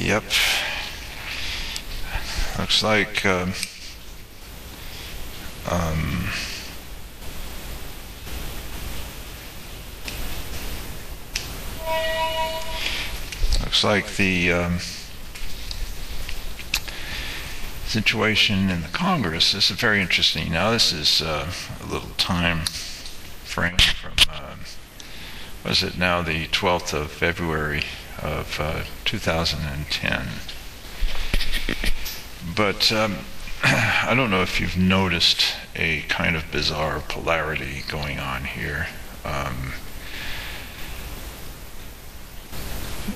Yep. Looks like the situation in the Congress is very interesting. Now, this is a little time frame from, was it now the 12th of February of 2010. But I don't know if you've noticed a kind of bizarre polarity going on here.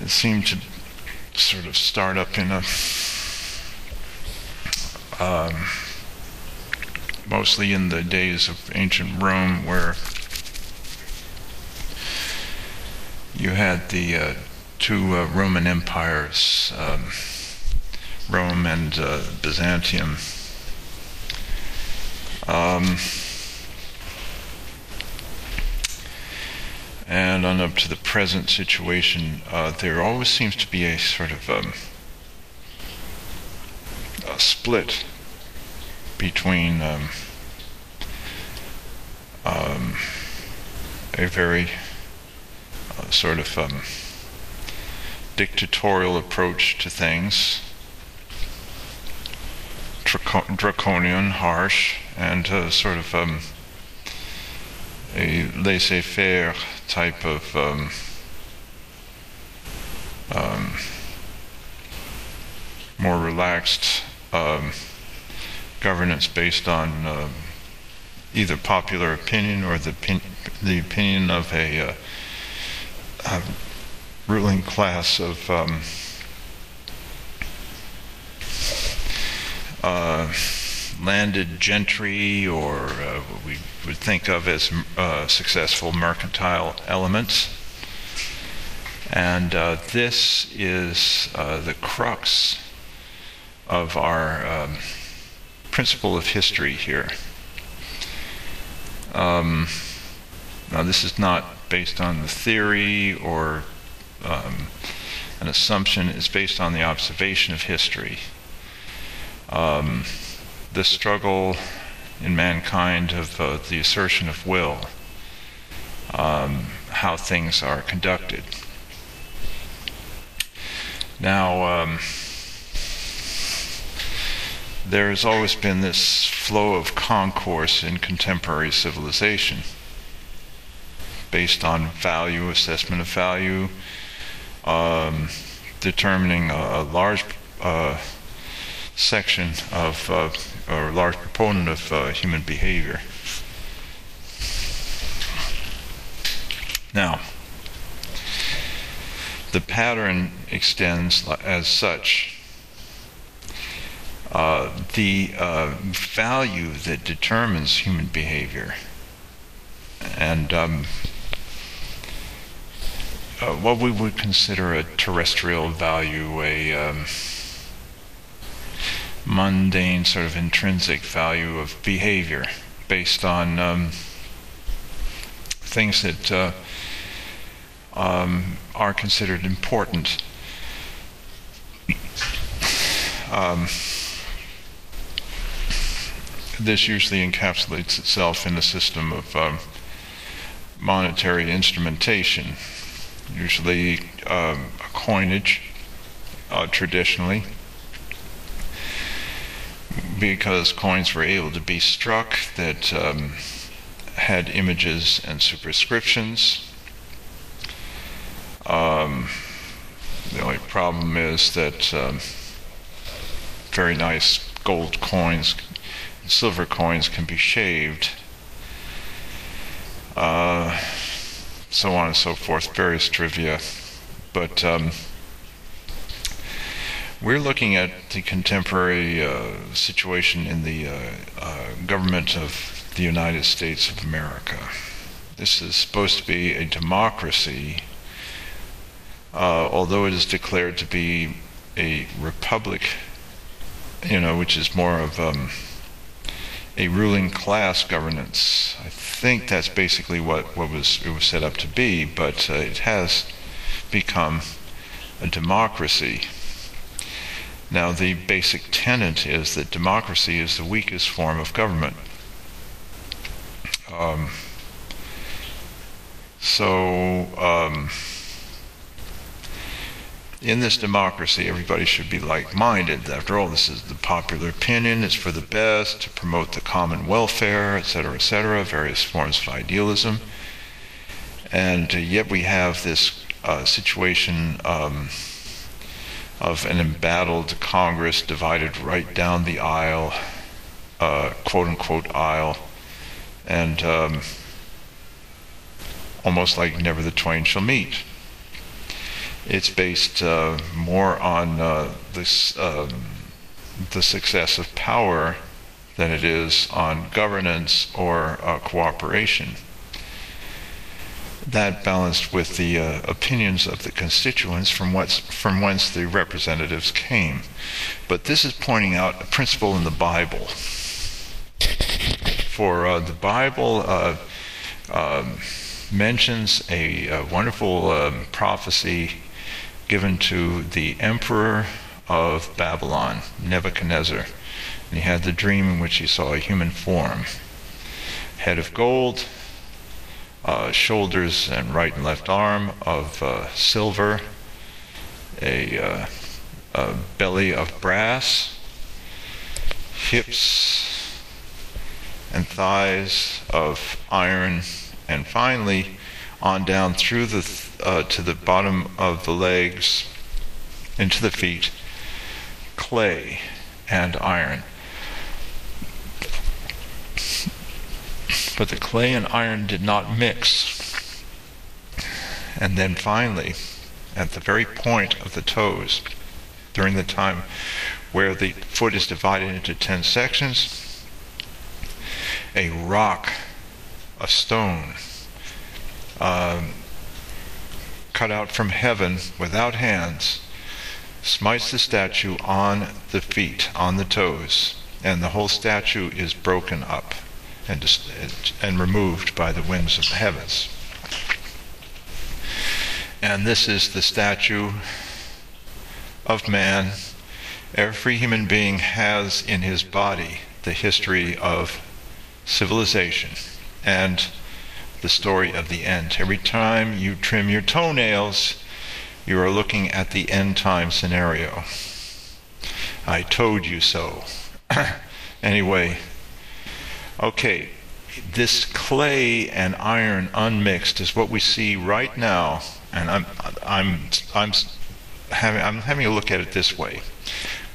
It seemed to sort of start up in a mostly in the days of ancient Rome, where you had the two Roman empires, Rome and Byzantium. And on up to the present situation, there always seems to be a sort of a split between a very sort of dictatorial approach to things, draconian, harsh, and sort of a laissez-faire type of more relaxed governance based on either popular opinion or the opinion of a ruling class of landed gentry, or what we would think of as successful mercantile elements. And this is the crux of our principle of history here. Now, this is not based on the theory or an assumption. It's based on the observation of history. The struggle in mankind of the assertion of will, how things are conducted. Now, there has always been this flow of concourse in contemporary civilization based on value, assessment of value, determining a large section of, or a large proponent of human behavior. Now, the pattern extends as such. The value that determines human behavior, and what we would consider a terrestrial value, a mundane sort of intrinsic value of behavior based on things that are considered important. This usually encapsulates itself in a system of monetary instrumentation, usually a coinage, traditionally, because coins were able to be struck that had images and superscriptions. The only problem is that very nice gold coins, silver coins can be shaved, so on and so forth, various trivia. But we're looking at the contemporary situation in the government of the United States of America. This is supposed to be a democracy, although it is declared to be a republic, which is more of a ruling class governance. I think that's basically what it was set up to be, but it has become a democracy. Now, the basic tenet is that democracy is the weakest form of government. In this democracy, everybody should be like-minded. After all, this is the popular opinion. It's for the best, to promote the common welfare, etc., various forms of idealism. And yet we have this situation of an embattled Congress divided right down the aisle, quote-unquote aisle, and almost like never the twain shall meet. It's based more on the success of power than it is on governance or cooperation. That balanced with the opinions of the constituents from whence the representatives came. But this is pointing out a principle in the Bible. For the Bible mentions a wonderful prophecy given to the emperor of Babylon, Nebuchadnezzar. And he had the dream in which he saw a human form, head of gold, shoulders and right and left arm of silver, a belly of brass, hips and thighs of iron, and finally on down through to the bottom of the legs into the feet, clay and iron. But the clay and iron did not mix. And then finally, at the very point of the toes, during the time where the foot is divided into 10 sections, a rock, a stone, cut out from heaven without hands, smites the statue on the feet, on the toes, and the whole statue is broken up and removed by the winds of the heavens. And this is the statue of man. Every human being has in his body the history of civilization and the story of the end. Every time you trim your toenails, you are looking at the end time scenario. I told you so. Anyway, okay, this clay and iron unmixed is what we see right now, and I'm having a look at it this way.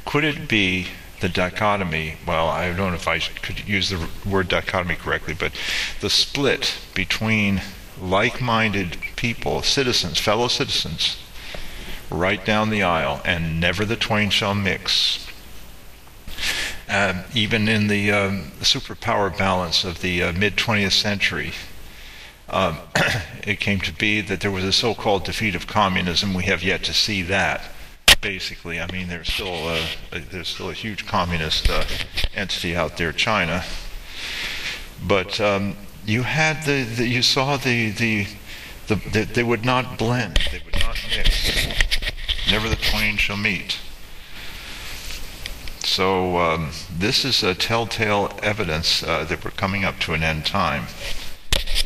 Could it be the dichotomy? Well, I don't know if I could use the word dichotomy correctly, but the split between like-minded people, citizens, fellow citizens, right down the aisle, and never the twain shall mix. Even in the superpower balance of the mid-20th century, it came to be that there was a so-called defeat of communism. We have yet to see that. Basically, I mean, there's still a huge communist entity out there, China. But you had you saw they would not blend, they would not mix. Never the twain shall meet. So this is a telltale evidence that we're coming up to an end time.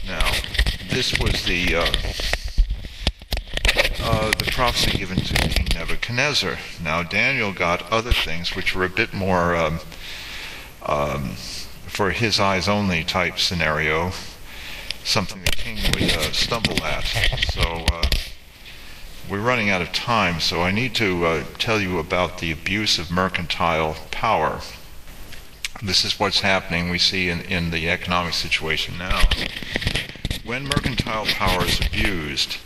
Now, this was the prophecy given to King Nebuchadnezzar. Now, Daniel got other things which were a bit more for his eyes only type scenario, something the king would stumble at. So we're running out of time, so I need to tell you about the abuse of mercantile power. This is what's happening, we see in the economic situation now. When mercantile power is abused,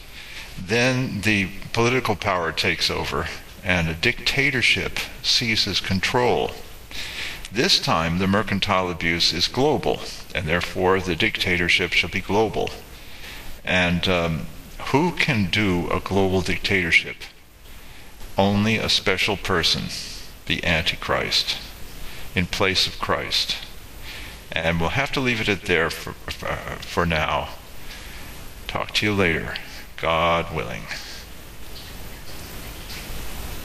then the political power takes over and a dictatorship seizes control. This time the mercantile abuse is global, and therefore the dictatorship shall be global. And who can do a global dictatorship? Only a special person, the Antichrist, in place of Christ. And we'll have to leave it at there for now. Talk to you later, God willing.